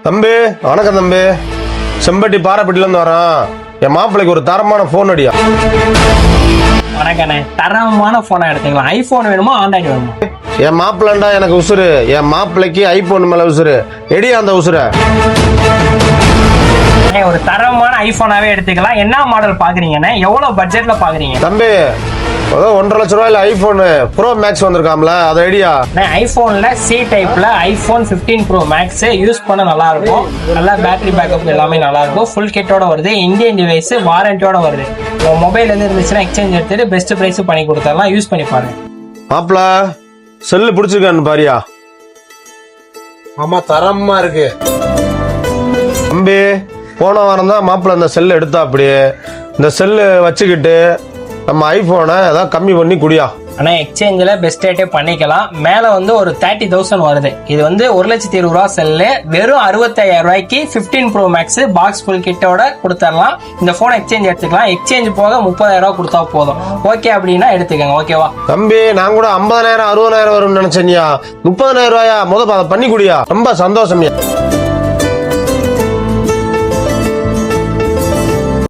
தம்பி வணக்கம் தம்பி. செம்பட்டி பாறைப்பட்டிலேருந்து வரோம். என் மாப்பிள்ளைக்கு ஒரு தரமான ஃபோன் அடியா. வணக்கண்ணே, தரமான போனா எடுத்துக்கலாம். ஐபோன் வேணுமா ஆண்ட்ராய்டு வேணுமா? என் மாப்பிள்ளண்டா எனக்கு உசுரு. என் மாப்பிள்ளைக்கு ஐபோன் மேல உசுரு. எடியா அந்த உசுரை. ஒரு தரமான ஐபோனாவே எடுத்துக்கலாம். என்ன மாடல் பாக்குறீங்கண்ணே? எவ்வளவு பட்ஜெட்ல பாக்குறீங்க? தம்பி அதான் 1.5 லட்ச ரூபாயில ஐபோன் ப்ரோ மேக்ஸ் வந்திருக்காம்ல, அது ஐடியா. ஐபோன்ல சி டைப்ல ஐபோன் 15 ப்ரோ மேக்ஸ் யூஸ் பண்ண நல்லா இருக்கும். நல்லா பேட்டரி பேக்கப் எல்லாமே நல்லா இருக்கும். ஃபுல் கிட்டோட வருது. இந்தியன் டிவைஸ் வாரண்டியோட வருது. மொபைல் எது இருந்துச்சுன்னா எக்ஸ்சேஞ்ச் எடுத்துட்டு பெஸ்ட் பிரைஸ் பண்ணி கொடுத்தரலாம். யூஸ் பண்ணி பாருங்க. மாப்பிள்ள செல்லு பிடிச்சிருக்கான்னு பாரியா. ஆமா தரமா இருக்கு தம்பி. போன வாரம் தான் மாப்பிள்ள இந்த செல்லு எடுத்தா. அப்படியே இந்த செல்லு வச்சுக்கிட்டு நம்ம ஐபோனை ஏதாவது கம்மி பண்ணி குடியா. ஆனா எக்ஸ்சேஞ்சில் பெஸ்ட் ரேட்டே பண்ணிக்கலாம். மேல வந்து ஒரு 30,000 வருது. இது வந்து 1,20,000 ரூபா செல்லு. வெறும் 65,000 ரூபாய்க்கு 15 ப்ரோ மேக்ஸ் பாக்ஸ் ஃபுல் கிட்டோட கொடுத்துடலாம். இந்த போன் எக்ஸ்சேஞ்ச் எடுத்துக்கலாம். எக்ஸ்சேஞ்ச் போக 30,000 ரூபா கொடுத்தா போதும். ஓகே அப்படின்னா எடுத்துக்கங்க. ஓகேவா தம்பி? நான் கூட 50,000 60,000 வரும்னு நினைச்சேன்யா. 30,000 ரூபாயா? அதை பண்ணி குடியா. ரொம்ப சந்தோஷம்யா.